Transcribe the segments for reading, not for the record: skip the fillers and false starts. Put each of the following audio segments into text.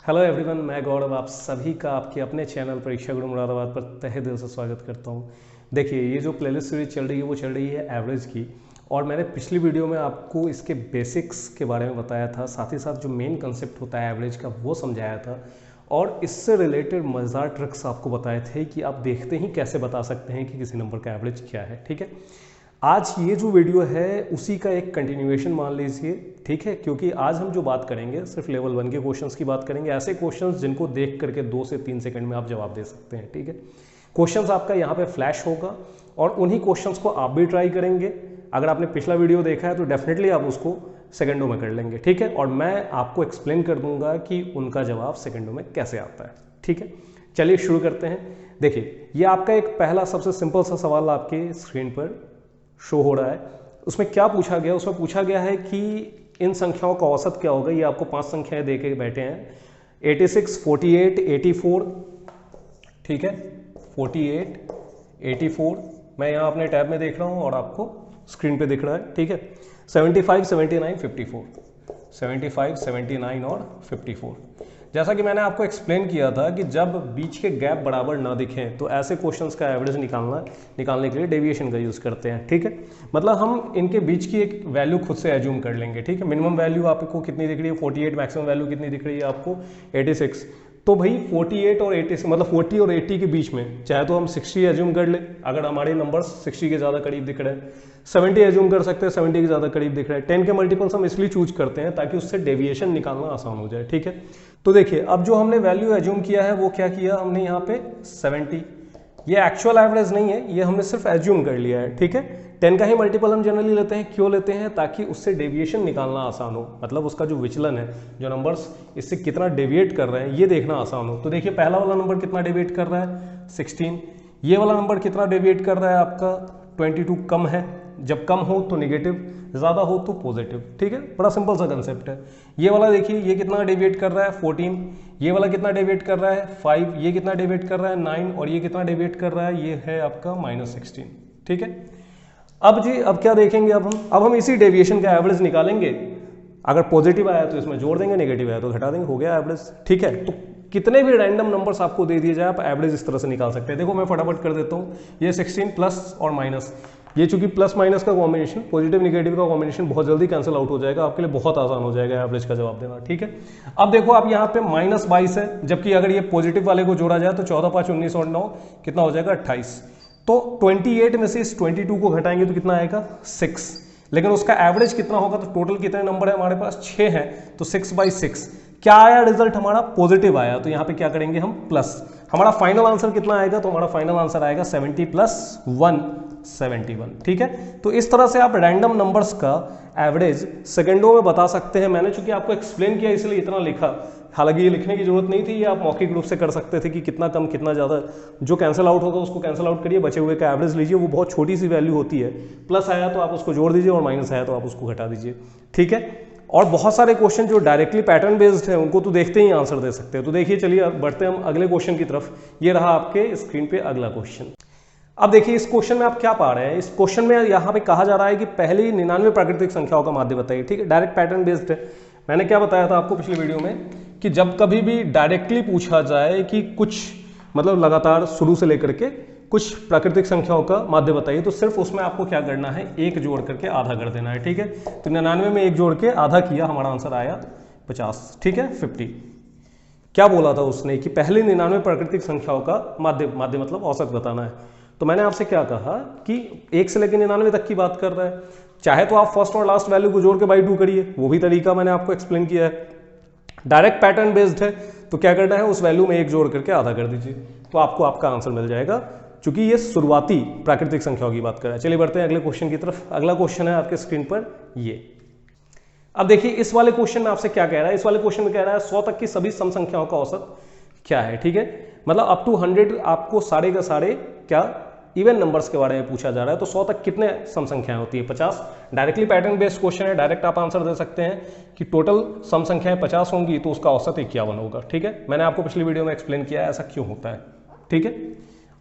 Hello everyone, मैं गौरव आप सभी का आपके अपने चैनल परीक्षा गुरु मुरादाबाद पर तहे दिल से स्वागत करता हूं। देखिए, ये जो प्लेलिस्ट सीरीज चल रही है वो चल रही है एवरेज की। और मैंने पिछली वीडियो में आपको इसके बेसिक्स के बारे में बताया था, साथ ही साथ जो मेन कंसेप्ट होता है एवरेज का वो समझाया था, और इससे रिलेटेड मज़ेदार ट्रिक्स आपको बताए थे कि आप देखते ही कैसे बता सकते हैं कि किसी नंबर का एवरेज क्या है। ठीक है, आज ये जो वीडियो है उसी का एक कंटिन्यूएशन मान लीजिए। ठीक है, क्योंकि आज हम जो बात करेंगे सिर्फ लेवल 1 के क्वेश्चंस की बात करेंगे, ऐसे क्वेश्चंस जिनको देख करके 2 से 3 सेकंड में आप जवाब दे सकते हैं। ठीक है, क्वेश्चंस आपका यहाँ पे फ्लैश होगा और उन्हीं क्वेश्चंस को आप भी ट्राई करेंगे। अगर आपने पिछला वीडियो देखा है तो डेफिनेटली आप उसको सेकंडों में कर लेंगे। ठीक है, और मैं आपको एक्सप्लेन कर दूंगा कि उनका जवाब सेकंडों में कैसे आता है। ठीक है, चलिए शुरू करते हैं। देखिए, ये आपका एक पहला सबसे सिंपल सा सवाल आपके स्क्रीन पर शो हो रहा है। उसमें क्या पूछा गया? उसमें पूछा गया है कि इन संख्याओं का औसत क्या होगा। ये आपको 5 संख्याएं दे के बैठे हैं, 86, 48, 84। ठीक है, 48, 84 मैं यहाँ अपने टैब में देख रहा हूँ और आपको स्क्रीन पे दिख रहा है। ठीक है, 75, 79, 54, 75, 79 और 54। जैसा कि मैंने आपको एक्सप्लेन किया था कि जब बीच के गैप बराबर ना दिखें तो ऐसे क्वेश्चंस का एवरेज निकालने के लिए डेविएशन का यूज़ करते हैं। ठीक है, मतलब हम इनके बीच की एक वैल्यू खुद से एज्यूम कर लेंगे। ठीक है, मिनिमम वैल्यू आपको कितनी दिख रही है? 48। मैक्सिमम वैल्यू कितनी दिख रही है आपको? 86। तो भाई 48 और 80 मतलब 40 और 80 के बीच में चाहे तो हम 60 एज्यूम कर ले, अगर हमारे नंबर्स 60 के ज़्यादा करीब दिख रहे हैं। 70 एज्यूम कर सकते हैं, 70 के ज़्यादा करीब दिख रहा है। 10 के मल्टीपल्स हम इसलिए चूज करते हैं ताकि उससे डेविएशन निकालना आसान हो जाए। ठीक है, तो देखिए अब जो हमने वैल्यू एज्यूम किया है वो क्या किया हमने यहाँ पे 70। ये एक्चुअल एवरेज नहीं है, ये हमने सिर्फ एज्यूम कर लिया है। ठीक है, 10 का ही मल्टीपल हम जनरली लेते हैं। क्यों लेते हैं? ताकि उससे डेविएशन निकालना आसान हो, मतलब उसका जो विचलन है, जो नंबर्स इससे कितना डेविएट कर रहे हैं ये देखना आसान हो। तो देखिए, पहला वाला नंबर कितना डेविएट कर रहा है? 16। ये वाला नंबर कितना डेविएट कर रहा है आपका? 22। कम है, जब कम हो तो निगेटिव, ज़्यादा हो तो पॉजिटिव। ठीक है, बड़ा सिंपल सा कंसेप्ट है। ये वाला देखिए, ये कितना डेविएट कर रहा है? 14। ये वाला कितना डेविएट कर रहा है? 5। ये कितना डेविएट कर रहा है? 9। और ये कितना डेविएट कर रहा है? ये है आपका -16। ठीक है, अब जी अब क्या देखेंगे? अब हम इसी डेविएशन का एवरेज निकालेंगे। अगर पॉजिटिव आया तो इसमें जोड़ देंगे, नेगेटिव आया तो घटा देंगे, हो गया एवरेज। ठीक है, तो कितने भी रैंडम नंबर्स आपको दे दिए जाए आप एवरेज इस तरह से निकाल सकते हैं। देखो मैं फटाफट कर देता हूँ। ये 16 प्लस और माइनस, ये चूंकि प्लस माइनस का कॉम्बिनेशन, पॉजिटिव निगेटिव का कॉम्बिनेशन बहुत जल्दी कैंसिल आउट हो जाएगा, आपके लिए बहुत आसान हो जाएगा एवरेज का जवाब देना। ठीक है, अब देखो आप यहाँ पे -22 है, जबकि अगर ये पॉजिटिव वाले को जोड़ा जाए तो 14, 5, 19 और 9 कितना हो जाएगा? 28। तो 28 में से इस 22 को घटाएंगे तो कितना आएगा? 6। लेकिन उसका एवरेज कितना होगा? तो टोटल कितने नंबर है हमारे पास? 6 है, तो 6/6 क्या आया रिजल्ट? हमारा पॉजिटिव आया। तो यहाँ पे क्या करेंगे हम? प्लस। हमारा फाइनल आंसर कितना आएगा? तो हमारा फाइनल आंसर आएगा 70 + 1, 71। ठीक है, तो इस तरह से आप रैंडम नंबर्स का एवरेज सेकंडों में बता सकते हैं। मैंने चूंकि आपको एक्सप्लेन किया इसलिए इतना लिखा, हालांकि ये लिखने की जरूरत नहीं थी, ये आप मौखिक रूप से कर सकते थे कि कितना कम कितना ज़्यादा। जो कैंसिल आउट होगा उसको कैंसिल आउट करिए, बचे हुए का एवरेज लीजिए। वो बहुत छोटी सी वैल्यू होती है, प्लस आया तो आप उसको जोड़ दीजिए और माइनस आया तो आप उसको घटा दीजिए। ठीक है, और बहुत सारे क्वेश्चन जो डायरेक्टली पैटर्न बेस्ड है उनको तो देखते ही आंसर दे सकते हैं। तो देखिए, चलिए बढ़ते हैं हम अगले क्वेश्चन की तरफ। ये रहा आपके स्क्रीन पे अगला क्वेश्चन। अब देखिए, इस क्वेश्चन में आप क्या पा रहे हैं? इस क्वेश्चन में यहाँ पे कहा जा रहा है कि पहली 99 प्राकृतिक संख्याओं का माध्य बताइए। ठीक है, डायरेक्ट पैटर्न बेस्ड है। मैंने क्या बताया था आपको पिछली वीडियो में कि जब कभी भी डायरेक्टली पूछा जाए कि कुछ मतलब लगातार शुरू से लेकर के कुछ प्राकृतिक संख्याओं का माध्य बताइए, तो सिर्फ उसमें आपको क्या करना है? एक जोड़ करके आधा कर देना है। ठीक है, तो 99 में एक जोड़ के आधा किया, हमारा आंसर आया 50। ठीक है, 50। क्या बोला था उसने कि पहले 99 प्राकृतिक संख्याओं का माध्य मतलब औसत बताना है। तो मैंने आपसे क्या कहा कि 1 से लेकर 99 तक की बात कर रहा है। चाहे तो आप फर्स्ट और लास्ट वैल्यू को जोड़ के बाई 2 करिए, वो भी तरीका मैंने आपको एक्सप्लेन किया है। डायरेक्ट पैटर्न बेस्ड है तो क्या करना है? उस वैल्यू में एक जोड़ करके आधा कर दीजिए, तो आपको आपका आंसर मिल जाएगा, क्योंकि ये शुरुआती प्राकृतिक संख्याओं की बात कर रहा है। चलिए बढ़ते हैं अगले क्वेश्चन की तरफ। अगला क्वेश्चन है आपके स्क्रीन पर ये। अब देखिए, इस वाले क्वेश्चन में आपसे क्या कह रहा है? इस वाले क्वेश्चन में कह रहा है 100 तक की सभी सम संख्याओं का औसत क्या है। ठीक है, मतलब अप टू 100 आपको सारे का सारे क्या इवन नंबर्स के बारे में पूछा जा रहा है। तो 100 तक कितने सम संख्याएं होती है? 50। डायरेक्टली पैटर्न बेस्ड क्वेश्चन है, डायरेक्ट आप आंसर दे सकते हैं कि टोटल सम संख्याएं 50 होंगी तो उसका औसत 51 होगा। ठीक है, मैंने आपको पिछली वीडियो में एक्सप्लेन किया है ऐसा क्यों होता है। ठीक है,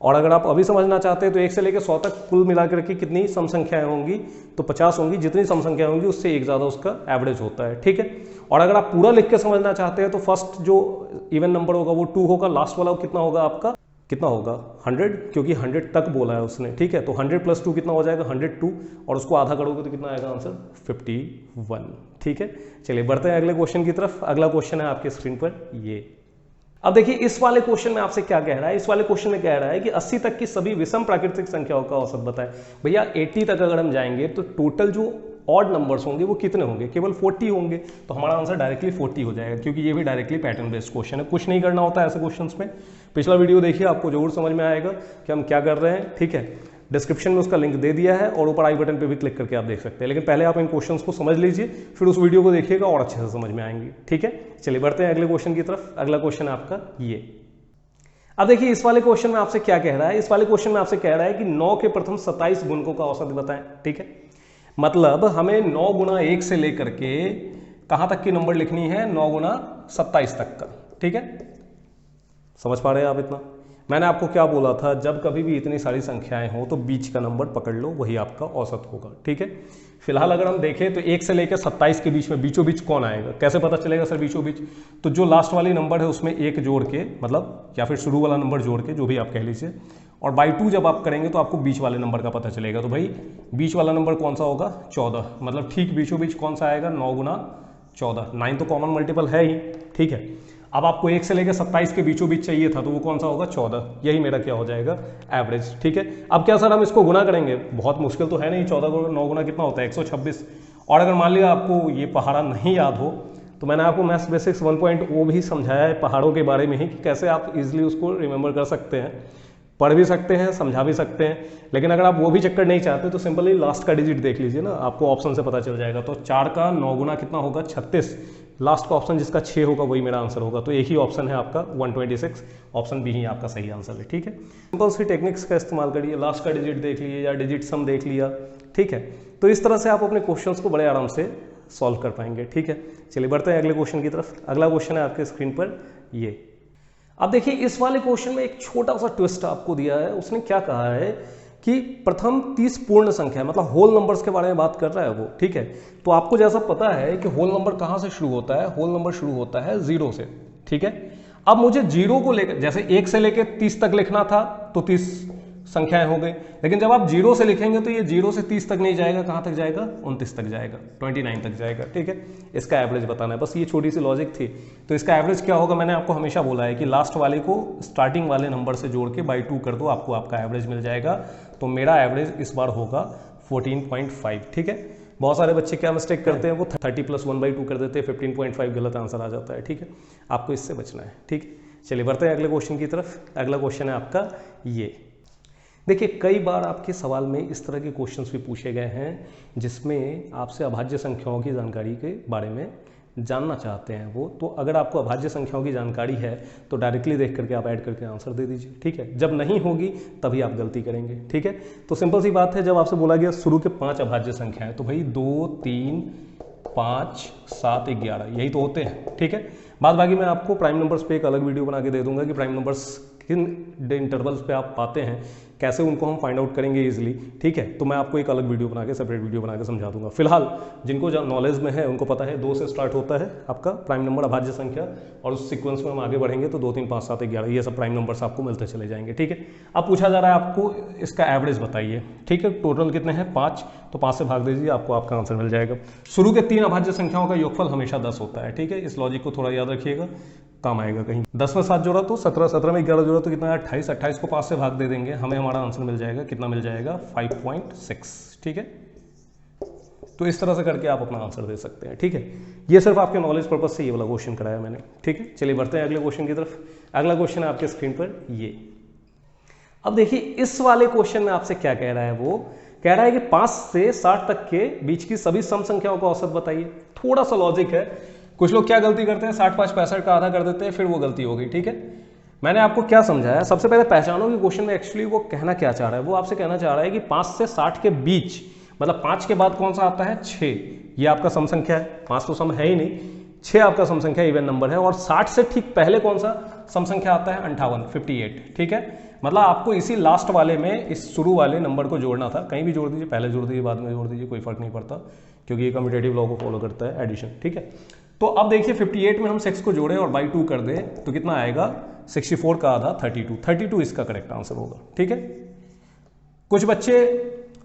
और अगर आप अभी समझना चाहते हैं तो 1 से लेकर 100 तक कुल मिलाकर के कितनी सम संख्याएं होंगी, तो 50 होंगी। जितनी सम संख्या होंगी उससे एक ज़्यादा उसका एवरेज होता है, ठीक है। और अगर आप पूरा लिख के समझना चाहते हैं तो फर्स्ट जो इवन नंबर होगा वो 2 होगा, लास्ट वाला कितना होगा आपका, कितना होगा 100, क्योंकि 100 तक बोला है उसने, ठीक है। तो 100 + 2 कितना हो जाएगा 102, और उसको आधा करोगे तो कितना आएगा आंसर 51, ठीक है। चलिए बढ़ते हैं अगले क्वेश्चन की तरफ। अगला क्वेश्चन है आपके स्क्रीन पर ये। अब देखिए इस वाले क्वेश्चन में आपसे क्या कह रहा है, इस वाले क्वेश्चन में कह रहा है कि 80 तक की सभी विषम प्राकृतिक संख्याओं का औसत बताएं। भैया 80 तक अगर हम जाएंगे तो टोटल जो ऑड नंबर्स होंगे वो कितने होंगे, केवल 40 होंगे। तो हमारा आंसर डायरेक्टली 40 हो जाएगा, क्योंकि ये भी डायरेक्टली पैटर्न बेस्ड क्वेश्चन है, कुछ नहीं करना होता है ऐसे क्वेश्चंस में। पिछला वीडियो देखिए, आपको जरूर समझ में आएगा कि हम क्या कर रहे हैं, ठीक है। डिस्क्रिप्शन में उसका लिंक दे दिया है और ऊपर आई बटन पे भी क्लिक करके आप देख सकते हैं। लेकिन पहले आप इन क्वेश्चंस को समझ लीजिए, फिर उस वीडियो को देखिएगा और अच्छे से समझ में आएंगे, ठीक है। चलिए बढ़ते हैं अगले क्वेश्चन की तरफ। अगला क्वेश्चन है आपका ये। अब देखिए इस वाले क्वेश्चन में आपसे क्या कह रहा है, इस वाले क्वेश्चन में आपसे कह रहा है कि 9 के प्रथम 27 गुणकों का औसत बताएं, ठीक है। मतलब हमें 9 गुना 1 से लेकर के कहां तक की नंबर लिखनी है, 9 गुना 27 तक का, ठीक है। समझ पा रहे हैं आप इतना? मैंने आपको क्या बोला था, जब कभी भी इतनी सारी संख्याएं हो तो बीच का नंबर पकड़ लो, वही आपका औसत होगा, ठीक है। फिलहाल अगर हम देखें तो 1 से लेकर 27 के बीच में बीचों बीच कौन आएगा, कैसे पता चलेगा सर बीचों बीच? तो जो लास्ट वाली नंबर है उसमें 1 जोड़ के, मतलब या फिर शुरू वाला नंबर जोड़ के, जो भी आप कह लीजिए, और बाई 2 जब आप करेंगे तो आपको बीच वाले नंबर का पता चलेगा। तो भाई बीच वाला नंबर कौन सा होगा, 14, मतलब ठीक बीचों बीच कौन सा आएगा, 9 गुना 14। 9 तो कॉमन मल्टीपल है ही, ठीक है। अब आपको 1 से लेकर 27 के बीचों बीच चाहिए था, तो वो कौन सा होगा, 14। यही मेरा क्या हो जाएगा, एवरेज, ठीक है। अब क्या सर हम इसको गुना करेंगे, बहुत मुश्किल तो है नहीं। 14 को 9 गुना कितना होता है, 126। और अगर मान लिया आपको ये पहाड़ा नहीं याद हो तो मैंने आपको मैथ्स बेसिक्स 1.0 भी समझाया है पहाड़ों के बारे में ही, कि कैसे आप इजीली उसको रिमेंबर कर सकते हैं, पढ़ भी सकते हैं, समझा भी सकते हैं। लेकिन अगर आप वो भी चक्कर नहीं चाहते तो सिंपली लास्ट का डिजिट देख लीजिए ना, आपको ऑप्शन से पता चल जाएगा। तो 4 का 9 गुना कितना होगा, 36। लास्ट का ऑप्शन जिसका 6 होगा वही मेरा आंसर होगा। तो एक ही ऑप्शन है आपका 126, ऑप्शन बी ही आपका सही आंसर है, ठीक है। सिंपल सी टेक्निक्स का इस्तेमाल करिए, लास्ट का डिजिट देख लिए या डिजिट सम देख लिया, ठीक है। तो इस तरह से आप अपने क्वेश्चंस को बड़े आराम से सॉल्व कर पाएंगे, ठीक है। चलिए बढ़ते हैं अगले क्वेश्चन की तरफ। अगला क्वेश्चन है आपके स्क्रीन पर ये। अब देखिए इस वाले क्वेश्चन में एक छोटा सा ट्विस्ट आपको दिया है। उसने क्या कहा है कि प्रथम 30 पूर्ण संख्या, मतलब होल नंबर्स के बारे में बात कर रहा है वो, ठीक है। तो आपको जैसा पता है कि होल नंबर कहां से शुरू होता है, होल नंबर शुरू होता है 0 से, ठीक है। अब मुझे 0 को लेकर, जैसे 1 से लेकर 30 तक लिखना था तो 30 संख्याएं हो गई, लेकिन जब आप 0 से लिखेंगे तो ये 0 से 30 तक नहीं जाएगा, कहां तक जाएगा, 29 तक जाएगा, 29 तक जाएगा, ठीक है। इसका एवरेज बताना है, बस ये छोटी सी लॉजिक थी। तो इसका एवरेज क्या होगा, मैंने आपको हमेशा बोला है कि लास्ट वाले को स्टार्टिंग वाले नंबर से जोड़ के बाई 2 कर दो, आपको आपका एवरेज मिल जाएगा। तो मेरा एवरेज इस बार होगा 14.5, ठीक है। बहुत सारे बच्चे क्या मिस्टेक करते हैं, वो 30 + 1/2 कर देते हैं, 15.5 गलत आंसर आ जाता है, ठीक है। आपको इससे बचना है, ठीक है। चलिए बढ़ते हैं अगले क्वेश्चन की तरफ। अगला क्वेश्चन है आपका ये। देखिए कई बार आपके सवाल में इस तरह के क्वेश्चंस भी पूछे गए हैं जिसमें आपसे अभाज्य संख्याओं की जानकारी के बारे में जानना चाहते हैं वो। तो अगर आपको अभाज्य संख्याओं की जानकारी है तो डायरेक्टली देख करके आप ऐड करके आंसर दे दीजिए, ठीक है। जब नहीं होगी तभी आप गलती करेंगे, ठीक है। तो सिंपल सी बात है, जब आपसे बोला गया शुरू के 5 अभाज्य संख्याएं, तो भाई 2, 3, 5, 7, 11 यही तो होते हैं, ठीक है। बाद बाकी मैं आपको प्राइम नंबर्स पे एक अलग वीडियो बना के दे दूंगा कि प्राइम नंबर्स किन इंटरवल्स पे आप पाते हैं, कैसे उनको हम फाइंड आउट करेंगे इजीली, ठीक है। तो मैं आपको एक अलग वीडियो बना के, सेपरेट वीडियो बना के समझा दूंगा। फिलहाल जिनको नॉलेज में है उनको पता है 2 से स्टार्ट होता है आपका प्राइम नंबर अभाज्य संख्या, और उस सीक्वेंस में हम आगे बढ़ेंगे तो 2, 3, 5, 7, 11 ये सब प्राइम नंबर्स आपको मिलते चले जाएंगे, ठीक है। अब पूछा जा रहा है आपको इसका एवरेज बताइए, ठीक है। टोटल कितने हैं, 5, तो 5 से भाग दीजिए, आपको आपका आंसर मिल जाएगा। शुरू के 3 अभाज्य संख्याओं का योगफल हमेशा 10 होता है, ठीक है। इस लॉजिक को थोड़ा याद रखिएगा, काम आएगा कहीं। 10 में 7 जोड़ा तो 17, 17 में 11 जोड़ा तो कितना है, 28, 28 को 5 से भाग दे देंगे, हमें हमारा आंसर मिल जाएगा, कितना मिल जाएगा, 5.6, ठीक है। तो इस तरह से करके आप अपना आंसर दे सकते हैं, ठीक है। ये सिर्फ आपके नॉलेज पर्पज से ये वाला क्वेश्चन कराया मैंने, ठीक है। चलिए बढ़ते हैं अगले क्वेश्चन की तरफ। अगला क्वेश्चन है आपके स्क्रीन पर ये। अब देखिए इस वाले क्वेश्चन में आपसे क्या कह रहा है, वो कह रहा है कि 5 से 60 तक के बीच की सभी सम संख्याओं का औसत बताइए। थोड़ा सा लॉजिक है, कुछ लोग क्या गलती करते हैं, 60, 5, 65 का आधा कर देते हैं, फिर वो गलती हो गई, ठीक है। मैंने आपको क्या समझाया, सबसे पहले पहचानो कि क्वेश्चन में एक्चुअली वो कहना क्या चाह रहा है। वो आपसे कहना चाह रहा है कि 5 से 60 के बीच, मतलब 5 के बाद कौन सा आता है, 6, ये आपका सम संख्या है। 5 तो सम है ही नहीं, 6 आपका सम संख्या इवन नंबर है, और 60 से ठीक पहले कौन सा सम संख्या आता है? 58, 58, ठीक है। मतलब आपको इसी लास्ट वाले में इस शुरू वाले नंबर को जोड़ना था, कहीं भी जोड़ दीजिए, पहले जोड़ दीजिए, बाद में जोड़ दीजिए, कोई फर्क नहीं पड़ता, क्योंकि ये कम्यूटेटिव लॉ को फॉलो करता है, एडिशन, ठीक है। तो अब देखिए 58 में हम 6 को जोड़े और बाई 2 कर दे तो कितना आएगा? 64 का आधा 32, 32 इसका करेक्ट आंसर होगा, ठीक है। कुछ बच्चे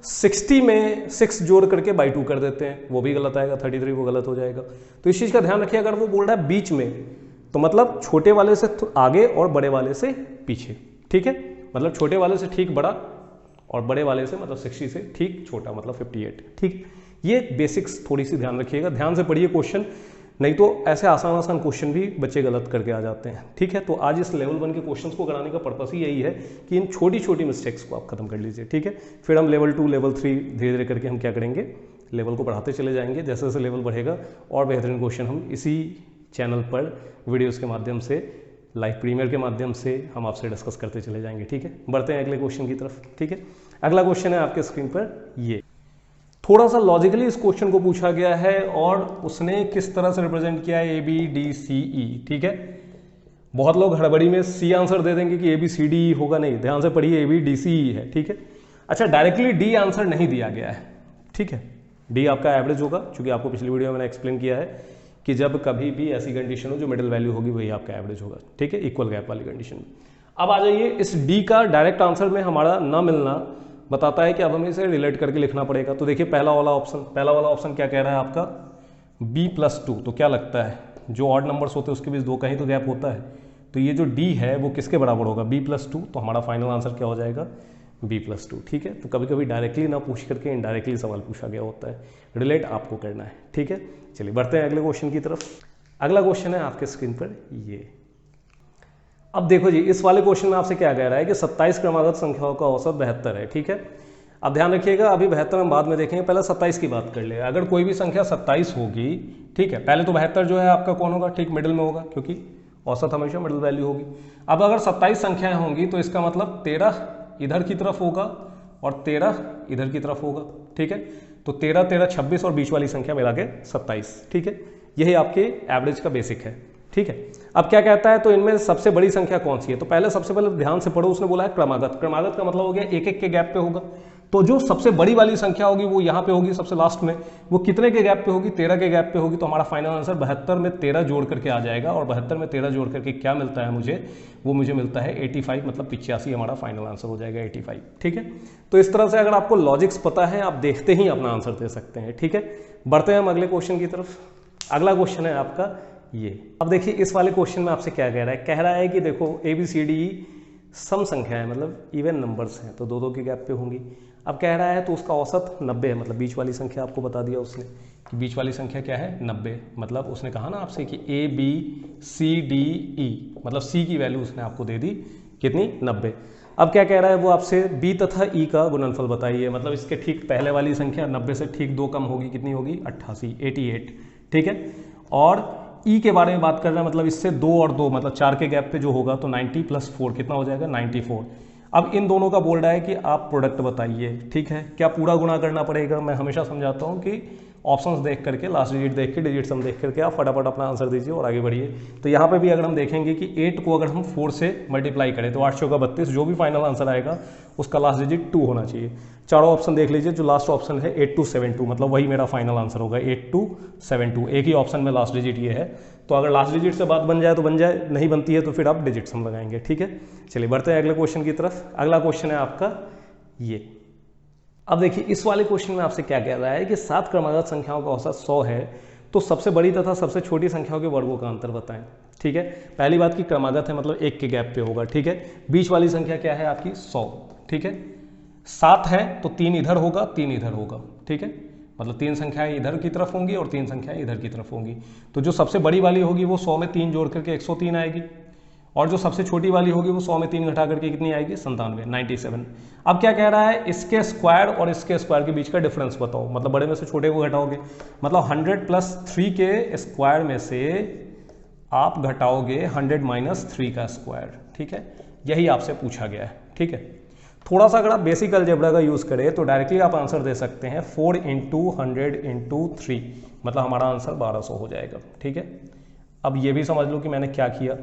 60 में 6 जोड़ करके बाई 2 कर देते हैं, वो भी गलत आएगा, 33 वो गलत हो जाएगा। तो इस चीज़ का ध्यान रखिए, अगर वो बोल रहा है बीच में, तो मतलब छोटे वाले से आगे और बड़े वाले से पीछे, ठीक है। मतलब छोटे वाले से ठीक बड़ा और बड़े वाले से मतलब 60 से ठीक छोटा, मतलब 58, ठीक। ये बेसिक्स थोड़ी सी ध्यान रखिएगा, ध्यान से पढ़िए क्वेश्चन, नहीं तो ऐसे आसान क्वेश्चन भी बच्चे गलत करके आ जाते हैं, ठीक है। तो आज इस लेवल 1 के क्वेश्चन्स को कराने का पर्पस ही यही है कि इन छोटी छोटी मिस्टेक्स को आप खत्म कर लीजिए, ठीक है। फिर हम लेवल 2, लेवल 3 धीरे धीरे करके हम क्या करेंगे, लेवल को बढ़ाते चले जाएंगे। जैसे जैसे लेवल बढ़ेगा और बेहतरीन क्वेश्चन हम इसी चैनल पर वीडियोज़ के माध्यम से, लाइव प्रीमियर के माध्यम से हम आपसे डिस्कस करते चले जाएंगे, ठीक है। बढ़ते हैं अगले क्वेश्चन की तरफ, ठीक है। अगला क्वेश्चन है आपके स्क्रीन पर, ये थोड़ा सा लॉजिकली इस क्वेश्चन को पूछा गया है और उसने किस तरह से रिप्रेजेंट किया है, ABDCE, ठीक है। बहुत लोग हड़बड़ी में सी आंसर दे देंगे कि ABCDE होगा, नहीं, ध्यान से पढ़िए, ABDCE है, ठीक है। अच्छा, डायरेक्टली डी आंसर नहीं दिया गया है, ठीक है। डी आपका एवरेज होगा, क्योंकि आपको पिछली वीडियो में मैंने एक्सप्लेन किया है कि जब कभी भी ऐसी कंडीशन हो जो मिडिल वैल्यू होगी वही आपका एवरेज होगा, ठीक है, इक्वल गैप वाली कंडीशन में। अब आ जाइए, इस डी का डायरेक्ट आंसर में हमारा ना मिलना बताता है कि अब हमें इसे रिलेट करके लिखना पड़ेगा। तो देखिए पहला वाला ऑप्शन क्या कह रहा है आपका, B+2। तो क्या लगता है, जो ऑड नंबर्स होते हैं उसके बीच 2 का ही तो गैप होता है, तो ये जो डी है वो किसके बराबर होगा, B+2। तो हमारा फाइनल आंसर क्या हो जाएगा, B+2, ठीक है। तो कभी कभी डायरेक्टली ना पूछ करके इनडायरेक्टली सवाल पूछा गया होता है, रिलेट आपको करना है, ठीक है। चलिए बढ़ते हैं अगले क्वेश्चन की तरफ। अगला क्वेश्चन है आपके स्क्रीन पर ये। अब देखो जी, इस वाले क्वेश्चन में आपसे क्या कह रहा है कि 27 क्रमागत संख्याओं का औसत 72 है, ठीक है। अब ध्यान रखिएगा, अभी 72 हम बाद में देखेंगे, पहले 27 की बात कर ले। अगर कोई भी संख्या 27 होगी, ठीक है, पहले तो 72 जो है आपका कौन होगा, ठीक मिडिल में होगा, क्योंकि औसत हमेशा मिडिल वैल्यू होगी। अब अगर 27 संख्याएं होंगी तो इसका मतलब 13 इधर की तरफ होगा और 13 इधर की तरफ होगा, ठीक है। तो 13, 13, 26 और बीच वाली संख्या मिला के 27, ठीक है। यही आपके एवरेज का बेसिक है, ठीक है। अब क्या कहता है, तो इनमें सबसे बड़ी संख्या कौन सी है? तो पहले सबसे पहले ध्यान से पढ़ो, उसने बोला है क्रमागत। क्रमागत का मतलब हो गया एक एक के गैप पे होगा। तो जो सबसे बड़ी वाली संख्या होगी वो यहाँ पे होगी सबसे लास्ट में, वो कितने के गैप पे होगी, 13 के गैप पे होगी। तो हमारा फाइनल आंसर 72 में 13 जोड़ करके आ जाएगा, और 72 में 13 जोड़ करके क्या मिलता है मुझे, वो मुझे मिलता है 85, मतलब 85 हमारा फाइनल आंसर हो जाएगा, 85, ठीक है। तो इस तरह से अगर आपको लॉजिक्स पता है, आप देखते ही अपना आंसर दे सकते हैं, ठीक है। बढ़ते हैं हम अगले क्वेश्चन की तरफ। अगला क्वेश्चन है आपका ये। अब देखिए इस वाले क्वेश्चन में आपसे क्या कह रहा है, कह रहा है कि देखो ABCDE सम संख्या है, मतलब इवन नंबर्स हैं, तो 2-2 के गैप पे होंगी। अब कह रहा है तो उसका औसत 90 है, मतलब बीच वाली संख्या आपको बता दिया उसने कि बीच वाली संख्या क्या है, 90। मतलब उसने कहा ना आपसे कि ABCDE, मतलब C की वैल्यू उसने आपको दे दी कितनी, 90। अब क्या कह रहा है वो आपसे B तथा E का गुणनफल बताइए, मतलब इसके ठीक पहले वाली संख्या 90 से ठीक 2 कम होगी, कितनी होगी, 88, 88, ठीक है। और E के बारे में बात कर रहा है, मतलब इससे 2 और 2 मतलब 4 के गैप पे जो होगा, तो 90 + 4 कितना हो जाएगा, 94। अब इन दोनों का बोल रहा है कि आप प्रोडक्ट बताइए, ठीक है। क्या पूरा गुणा करना पड़ेगा? मैं हमेशा समझाता हूँ कि ऑप्शंस देख करके, लास्ट डिजिट देख के, डिजिट सम देख करके आप फटाफट अपना आंसर दीजिए और आगे बढ़िए। तो यहाँ पे भी अगर हम देखेंगे कि 8 को अगर हम 4 से मल्टीप्लाई करें तो 8 चौका 32, जो भी फाइनल आंसर आएगा उसका लास्ट डिजिट 2 होना चाहिए। चारों ऑप्शन देख लीजिए, जो लास्ट ऑप्शन है 8272, मतलब वही मेरा फाइनल आंसर होगा, 8272। एक ही ऑप्शन में लास्ट डिजिट ये है, तो अगर लास्ट डिजिट से बात बन जाए तो बन जाए, नहीं बनती है तो फिर आप डिजिट सम लगाएंगे, ठीक है। चलिए बढ़ते हैं अगले क्वेश्चन की तरफ। अगला क्वेश्चन है आपका ये। अब देखिए इस वाले क्वेश्चन में आपसे क्या कह रहा है कि 7 क्रमागत संख्याओं का औसत 100 है, तो सबसे बड़ी तथा सबसे छोटी संख्याओं के वर्गों का अंतर बताएं, ठीक है। पहली बात की क्रमागत है, मतलब 1 के गैप पे होगा, ठीक है। बीच वाली संख्या क्या है आपकी, 100, ठीक है। 7 है तो 3 इधर होगा, 3 इधर होगा, ठीक है। मतलब 3 संख्याएं इधर की तरफ होंगी और 3 संख्याएं इधर की तरफ होंगी। तो जो सबसे बड़ी वाली होगी वो 100 में 3 जोड़ करके 103 आएगी, और जो सबसे छोटी वाली होगी वो 100 में 3 घटा करके कितनी आएगी, 97, 97। अब क्या कह रहा है, इसके स्क्वायर और इसके स्क्वायर के बीच का डिफरेंस बताओ, मतलब बड़े में से छोटे को घटाओगे, मतलब 100 + 3 के स्क्वायर में से आप घटाओगे 100 - 3 का स्क्वायर, ठीक है। यही आपसे पूछा गया है, ठीक है। थोड़ा सा अगर आप बेसिक अलजेब्रा का यूज़ करें तो डायरेक्टली आप आंसर दे सकते हैं 4 × 100 × 3, मतलब हमारा आंसर 1200 हो जाएगा। ठीक है, अब ये भी समझ लो कि मैंने क्या किया।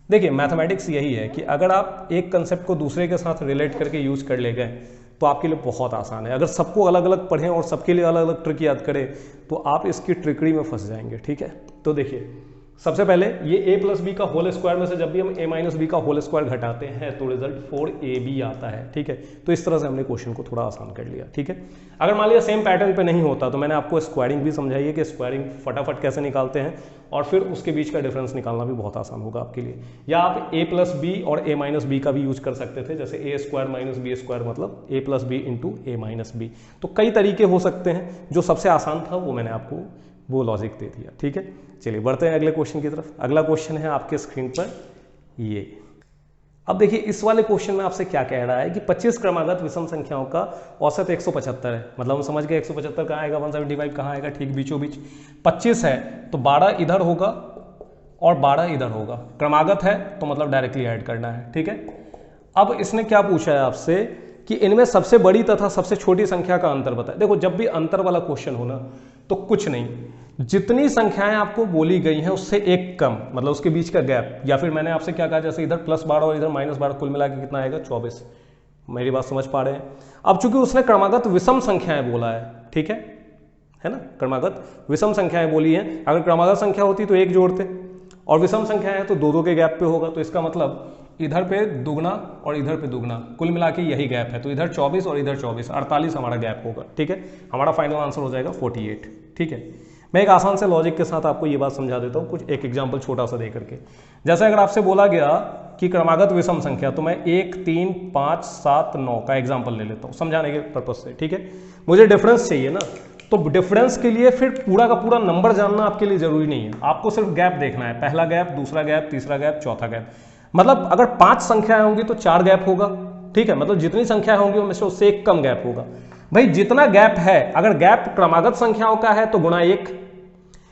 देखिए मैथमेटिक्स यही है कि अगर आप एक कंसेप्ट को दूसरे के साथ रिलेट करके यूज कर ले गए तो आपके लिए बहुत आसान है। अगर सबको अलग अलग पढ़ें और सबके लिए अलग अलग ट्रिक याद करें तो आप इसकी ट्रिकड़ी में फंस जाएंगे। ठीक है, तो देखिए सबसे पहले ये a प्लस बी का होल स्क्वायर में से जब भी हम a माइनस बी का होल स्क्वायर घटाते हैं तो रिजल्ट 4ab आता है। ठीक है, तो इस तरह से हमने क्वेश्चन को थोड़ा आसान कर लिया। ठीक है, अगर मान लिया सेम पैटर्न पे नहीं होता तो मैंने आपको स्क्वायरिंग भी समझाई है कि स्क्वायरिंग फटाफट कैसे निकालते हैं और फिर उसके बीच का डिफरेंस निकालना भी बहुत आसान होगा आपके लिए। या आप a प्लस बी और a माइनस बी का भी यूज कर सकते थे, जैसे a square minus B square मतलब a plus B into a minus B. तो कई तरीके हो सकते हैं, जो सबसे आसान था वो मैंने आपको वो लॉजिक दे दिया। ठीक है, चलिए बढ़ते हैं अगले क्वेश्चन की तरफ। अगला क्वेश्चन है आपके स्क्रीन पर ये। अब देखिए इस वाले क्वेश्चन में आपसे क्या कह रहा है कि 25 क्रमागत विषम संख्याओं का औसत 175 है। मतलब हम समझ गए 175 कहाँ आएगा, 175 कहाँ आएगा, ठीक बीचों बीच। 25 है तो 12 इधर होगा और 12 इधर होगा। क्रमागत है तो मतलब डायरेक्टली ऐड करना है। ठीक है, अब इसने क्या पूछा है आपसे कि इनमें सबसे बड़ी तथा सबसे छोटी संख्या का अंतर बताए। देखो जब भी अंतर वाला क्वेश्चन हो ना तो कुछ नहीं, जितनी संख्याएं आपको बोली गई हैं उससे एक कम, मतलब उसके बीच का गैप। या फिर मैंने आपसे क्या कहा, जैसे इधर +12 और इधर -12 कुल मिला के कितना आएगा 24। मेरी बात समझ पा रहे हैं। अब चूंकि उसने क्रमागत विषम संख्याएं बोला है, ठीक है ना, क्रमागत विषम संख्याएं बोली हैं। अगर क्रमागत संख्या होती तो एक जोड़ते और विषम संख्या है तो दो के गैप पे होगा। तो इसका मतलब इधर पे दुगना और इधर पे दुगना, कुल मिला के यही गैप है। तो इधर 24 और इधर 24, 48 हमारा गैप होगा। ठीक है, हमारा फाइनल आंसर हो जाएगा 48। ठीक है, मैं एक आसान से लॉजिक के साथ आपको ये बात समझा देता हूँ, कुछ एक एग्जाम्पल छोटा सा दे करके। जैसे अगर आपसे बोला गया कि क्रमागत विषम संख्या, तो मैं 1, 3, 5, 7, 9 का एग्जाम्पल ले लेता हूँ समझाने के पर्पज से। ठीक है, मुझे डिफरेंस चाहिए ना, तो डिफरेंस के लिए फिर पूरा का पूरा नंबर जानना आपके लिए जरूरी नहीं है। आपको सिर्फ गैप देखना है, पहला गैप, दूसरा गैप, तीसरा गैप, चौथा गैप। मतलब अगर 5 संख्याएं होंगी तो 4 गैप होगा। ठीक है, मतलब जितनी संख्याएं होंगी उनमें से उससे एक कम गैप होगा। भाई जितना गैप है, अगर गैप क्रमागत संख्याओं का है तो गुणा 1,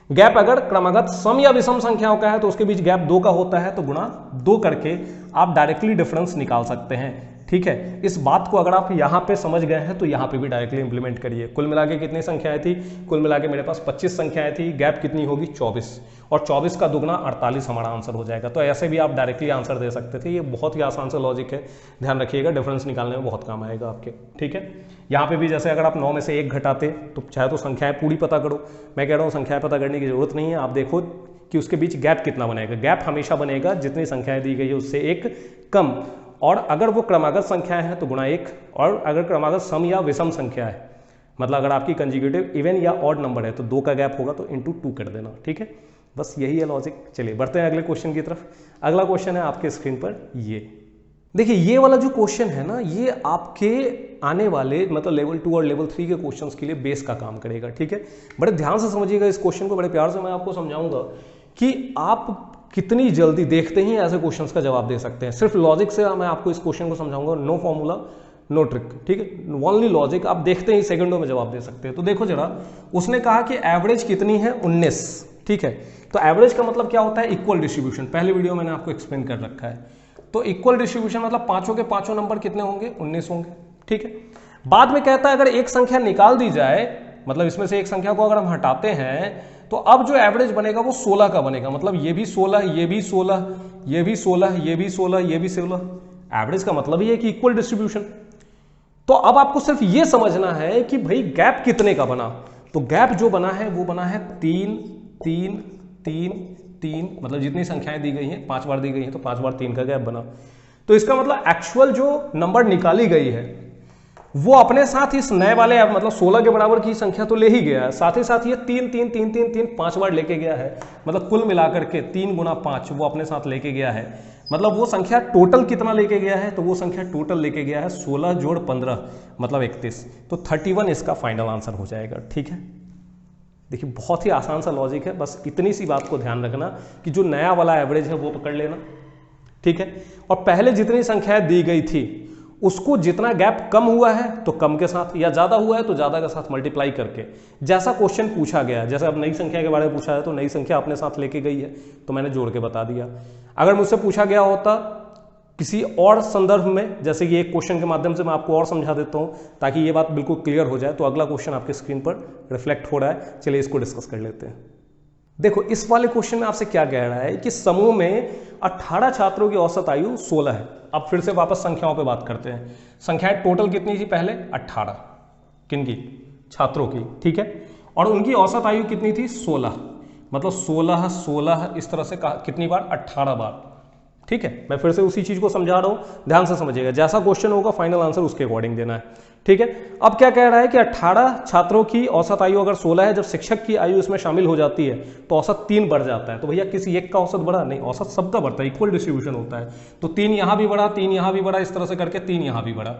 गैप अगर क्रमागत सम या विषम संख्याओं का है तो उसके बीच गैप 2 का होता है तो गुणा 2 करके आप डायरेक्टली डिफरेंस निकाल सकते हैं। ठीक है, इस बात को अगर आप यहाँ पे समझ गए हैं तो यहाँ पे भी डायरेक्टली इंप्लीमेंट करिए। कुल मिला के कितनी संख्याएं थी, कुल मिला के मेरे पास 25 संख्याएं थी, गैप कितनी होगी 24, और 24 का दुगना 48 हमारा आंसर हो जाएगा। तो ऐसे भी आप डायरेक्टली आंसर दे सकते थे। ये बहुत ही आसान सा लॉजिक है, ध्यान रखिएगा, डिफरेंस निकालने में बहुत काम आएगा आपके। ठीक है, यहाँ पे भी जैसे अगर आप 9 में से 1 घटाते तो चाहे तो संख्याएं पूरी पता करो, मैं कह रहा हूँ संख्याएं पता करने की जरूरत नहीं है। आप देखो कि उसके बीच गैप कितना बनेगा। गैप हमेशा बनेगा जितनी संख्याएं दी गई है उससे एक कम, और अगर वो क्रमागत संख्याएं हैं तो गुणा 1, और अगर क्रमागत सम या विषम संख्या है, मतलब अगर आपकी कंजुगेटिव इवन या ऑड नंबर है तो 2 का गैप होगा तो इंटू 2 कर देना। ठीक है, बस यही है लॉजिक। चलिए बढ़ते हैं अगले क्वेश्चन की तरफ। अगला क्वेश्चन है आपके स्क्रीन पर ये। देखिए ये वाला जो क्वेश्चन है ना, ये आपके आने वाले मतलब लेवल 2 और लेवल 3 के क्वेश्चंस के लिए बेस का काम करेगा। ठीक है, बड़े ध्यान से समझिएगा इस क्वेश्चन को, बड़े प्यार से मैं आपको समझाऊंगा कि आप कितनी जल्दी देखते ही ऐसे क्वेश्चंस का जवाब दे सकते हैं। सिर्फ लॉजिक से मैं आपको इस क्वेश्चन को समझाऊंगा, नो फॉर्मूला नो ट्रिक। ठीक है, ओनली लॉजिक, आप देखते ही सेकंडों में जवाब दे सकते हैं। तो देखो जरा, उसने कहा कि एवरेज कितनी है 19। ठीक है, तो एवरेज का मतलब क्या होता है, इक्वल डिस्ट्रीब्यूशन। पहले वीडियो मैंने आपको एक्सप्लेन कर रखा है। तो इक्वल डिस्ट्रीब्यूशन मतलब पांचों के पांचों नंबर कितने होंगे, 19 होंगे। ठीक है, बाद में कहता है अगर एक संख्या निकाल दी जाए, मतलब इसमें से एक संख्या को अगर हम हटाते हैं तो अब जो एवरेज बनेगा वो 16 का बनेगा। मतलब ये भी 16, ये भी 16, ये भी 16, ये भी 16, ये भी 16। एवरेज का मतलब ही है कि इक्वल डिस्ट्रीब्यूशन। तो अब आपको सिर्फ ये समझना है कि भाई गैप कितने का बना। तो गैप जो बना है वो बना है 3, 3, 3, 3, मतलब जितनी संख्याएं दी गई हैं 5 बार दी गई हैं तो 5 बार 3 का गैप बना। तो इसका मतलब एक्चुअल जो नंबर निकाली गई है वो अपने साथ इस नए वाले मतलब 16 के बराबर की संख्या तो ले ही गया है, साथ ही साथ ये 3, 3, 3, 3, 3 5 बार लेके गया है। मतलब कुल मिलाकर के 3 गुना 5 वो अपने साथ लेके गया है। मतलब वो संख्या टोटल कितना लेके गया है, तो वो संख्या टोटल लेके गया है 16 जोड़ 15 मतलब 31। तो 31 इसका फाइनल आंसर हो जाएगा। ठीक है, देखिए बहुत ही आसान सा लॉजिक है, बस इतनी सी बात को ध्यान रखना कि जो नया वाला एवरेज है वो पकड़ लेना। ठीक है, और पहले जितनी संख्याएं दी गई थी उसको जितना गैप कम हुआ है तो कम के साथ, या ज्यादा हुआ है तो ज्यादा के साथ मल्टीप्लाई करके, जैसा क्वेश्चन पूछा गया, जैसे अब नई संख्या के बारे में पूछा है तो नई संख्या अपने साथ लेके गई है तो मैंने जोड़ के बता दिया। अगर मुझसे पूछा गया होता किसी और संदर्भ में, जैसे कि एक क्वेश्चन के माध्यम से मैं आपको और समझा देता हूं ताकि ये बात बिल्कुल क्लियर हो जाए। तो अगला क्वेश्चन आपके स्क्रीन पर रिफ्लेक्ट हो रहा है, चलिए इसको डिस्कस कर लेते हैं। देखो इस वाले क्वेश्चन में आपसे क्या कह रहा है कि समूह में 18 छात्रों की औसत आयु 16 है। अब फिर से वापस संख्याओं पे बात करते हैं। संख्याएं टोटल कितनी थी पहले? 18। किनकी? छात्रों की, ठीक है। और उनकी औसत आयु कितनी थी? 16। मतलब 16 16 इस तरह से कितनी बार? 18 बार, ठीक है। मैं फिर से उसी चीज को समझा रहा हूं, ध्यान से समझिएगा। जैसा क्वेश्चन होगा फाइनल आंसर उसके अकॉर्डिंग देना है, ठीक है। अब क्या कह रहा है कि 18 छात्रों की औसत आयु अगर 16 है, जब शिक्षक की आयु इसमें शामिल हो जाती है तो औसत 3 बढ़ जाता है। तो भैया किसी एक का औसत बढ़ा नहीं, औसत सबका बढ़ता है, इक्वल डिस्ट्रीब्यूशन होता है। तो 3 यहां भी बढ़ा, 3 यहां भी बढ़ा, इस तरह से करके 3 यहां भी बढ़ा।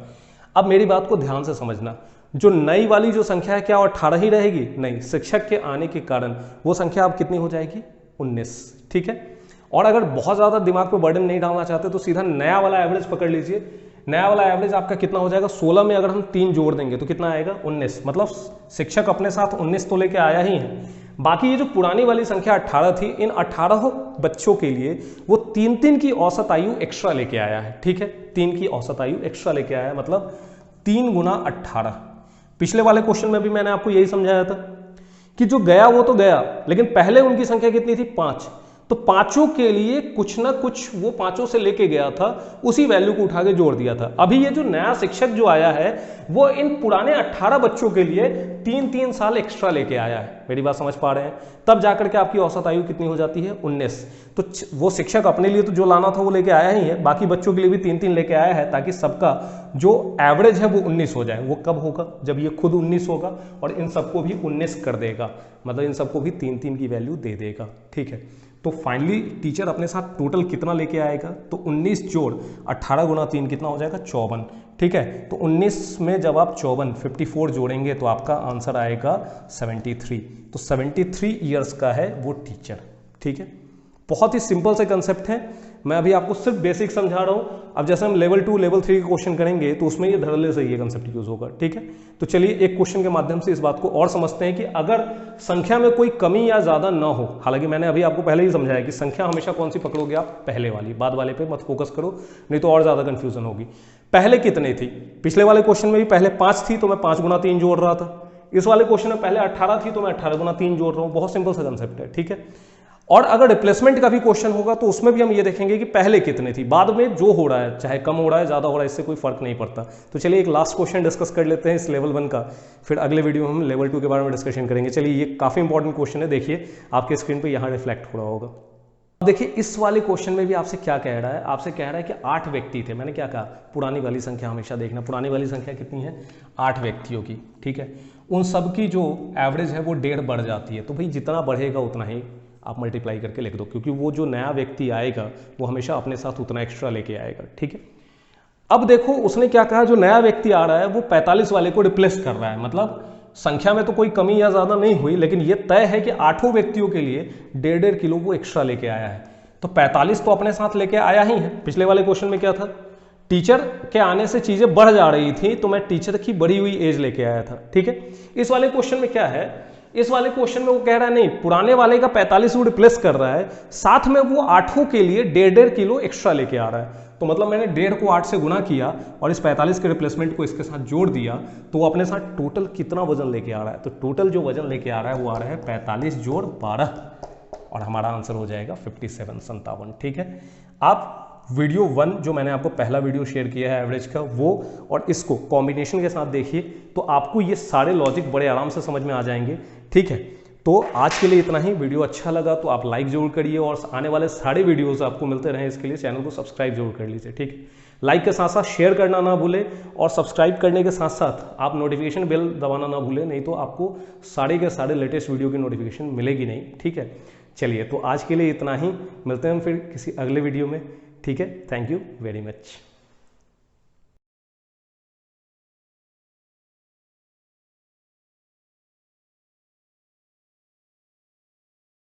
अब मेरी बात को ध्यान से समझना, जो नई वाली जो संख्या है क्या 18 ही रहेगी? नहीं, शिक्षक के आने के कारण वो संख्या अब कितनी हो जाएगी? 19, ठीक है। और अगर बहुत ज़्यादा दिमाग पे बर्डन नहीं डालना चाहते तो सीधा नया वाला एवरेज पकड़ लीजिए। नया वाला एवरेज आपका कितना हो जाएगा? 16 में अगर हम 3 जोड़ देंगे तो कितना आएगा? 19। मतलब शिक्षक अपने साथ 19 तो लेके आया ही है। बाकी ये जो पुरानी वाली संख्या 18 थी, इन 18 बच्चों के लिए वो 3 की औसत आयु एक्स्ट्रा लेके आया है, ठीक है। 3 की औसत आयु एक्स्ट्रा लेके आया है, मतलब 3 गुना 18। पिछले वाले क्वेश्चन में भी मैंने आपको यही समझाया था कि जो गया वो तो गया, लेकिन पहले उनकी संख्या कितनी थी? 5। तो पांचों के लिए कुछ ना कुछ वो पांचों से लेके गया था, उसी वैल्यू को उठा के जोड़ दिया था। अभी ये जो नया शिक्षक जो आया है वो इन पुराने 18 बच्चों के लिए 3 साल एक्स्ट्रा लेके आया है। मेरी बात समझ पा रहे हैं? तब जाकर के आपकी औसत आयु कितनी हो जाती है? 19। तो वो शिक्षक अपने लिए तो जो लाना था वो लेके आया ही है, बाकी बच्चों के लिए भी 3 लेके आया है, ताकि सबका जो एवरेज है वो 19 हो जाए। वो कब होगा? जब ये खुद 19 होगा और इन सबको भी 19 कर देगा, मतलब इन सबको भी 3 की वैल्यू दे देगा, ठीक है। तो फाइनली टीचर अपने साथ टोटल कितना लेके आएगा? तो 19 जोड़ 18 गुना 3 कितना हो जाएगा? 54, ठीक है। तो 19 में जब आप 54 जोड़ेंगे तो आपका आंसर आएगा 73। तो 73 ईयर्स का है वो टीचर, ठीक है। बहुत ही सिंपल से कंसेप्ट है, मैं अभी आपको सिर्फ बेसिक समझा रहा हूं। अब जैसे हम लेवल 2 लेवल 3 के क्वेश्चन करेंगे तो उसमें ये धड़ल्ले से ये कंसेप्ट यूज होगा, ठीक है। तो चलिए एक क्वेश्चन के माध्यम से इस बात को और समझते हैं कि अगर संख्या में कोई कमी या ज्यादा ना हो, हालांकि मैंने अभी आपको पहले ही समझाया कि संख्या हमेशा कौन सी पकड़ोगे आप? पहले वाली, बाद वाले पे मत फोकस करो, नहीं तो और ज्यादा कंफ्यूजन होगी। पहले कितने थी? पिछले वाले क्वेश्चन में भी पहले 5 थी तो मैं 5 गुना 3 जोड़ रहा था। इस वाले क्वेश्चन में पहले 18 थी तो मैं 18 गुना 3 जोड़ रहा हूं। बहुत सिंपल सा कंसेप्ट है, ठीक है। और अगर रिप्लेसमेंट का भी क्वेश्चन होगा तो उसमें भी हम ये देखेंगे कि पहले कितने थी, बाद में जो हो रहा है, चाहे कम हो रहा है ज्यादा हो रहा है, इससे कोई फर्क नहीं पड़ता। तो चलिए एक लास्ट क्वेश्चन डिस्कस कर लेते हैं इस लेवल 1 का, फिर अगले वीडियो में हम लेवल 2 के बारे में डिस्कशन करेंगे। चलिए ये काफी इंपॉर्टेंट क्वेश्चन है, देखिए आपके स्क्रीन पर यहाँ रिफ्लेक्ट हो रहा होगा। देखिए इस वाले क्वेश्चन में भी आपसे क्या कह रहा है? आपसे कह रहा है कि 8 व्यक्ति थे। मैंने क्या कहा? पुरानी वाली संख्या हमेशा देखना। पुरानी वाली संख्या कितनी है? 8 व्यक्तियों की, ठीक है। उन सब की जो एवरेज है वो 1.5 बढ़ जाती है। तो भाई जितना बढ़ेगा उतना ही आप मल्टीप्लाई करके लिख दो, क्योंकि वो जो नया व्यक्ति आएगा वो हमेशा अपने साथ उतना एक्स्ट्रा लेके आएगा, ठीक है। अब देखो उसने क्या कहा, जो नया व्यक्ति आ रहा है वो 45 वाले को रिप्लेस कर रहा है। मतलब संख्या में तो कोई कमी या ज्यादा नहीं हुई, लेकिन ये तय है कि 8 व्यक्तियों के लिए 1.5 किलो वो एक्स्ट्रा लेके आया है। तो 45 तो अपने साथ लेके आया ही है। पिछले वाले क्वेश्चन में क्या था? टीचर के आने से चीजें बढ़ जा रही थी तो मैं टीचर की बढ़ी हुई एज लेके आया था, ठीक है। इस वाले क्वेश्चन में क्या है? इस वाले क्वेश्चन में वो कह रहा है नहीं, पुराने वाले का 45 वो रिप्लेस कर रहा है, साथ में वो 8 के लिए 1.5 किलो एक्स्ट्रा लेके आ रहा है। तो मतलब मैंने 1.5 को 8 से गुना किया और इस 45 के रिप्लेसमेंट को इसके साथ जोड़ दिया, तो वो अपने साथ टोटल कितना वजन लेके आ रहा है? तो टोटल जो वजन लेके आ रहा है वो आ रहा है 45 जोड़ 12, और हमारा आंसर हो जाएगा 57, ठीक है। आप वीडियो 1 जो मैंने आपको पहला वीडियो शेयर किया है एवरेज का, वो और इसको कॉम्बिनेशन के साथ देखिए तो आपको ये सारे लॉजिक बड़े आराम से समझ में आ जाएंगे, ठीक है। तो आज के लिए इतना ही। वीडियो अच्छा लगा तो आप लाइक जरूर करिए, और आने वाले सारे वीडियोस आपको मिलते रहें इसके लिए चैनल को सब्सक्राइब जरूर कर लीजिए, ठीक है। लाइक के साथ साथ शेयर करना ना भूलें, और सब्सक्राइब करने के साथ साथ आप नोटिफिकेशन बेल दबाना ना भूलें, नहीं तो आपको सारे के सारे लेटेस्ट वीडियो की नोटिफिकेशन मिलेगी नहीं, ठीक है। चलिए तो आज के लिए इतना ही, मिलते हैं हम फिर किसी अगले वीडियो में, ठीक है। Thank you very much.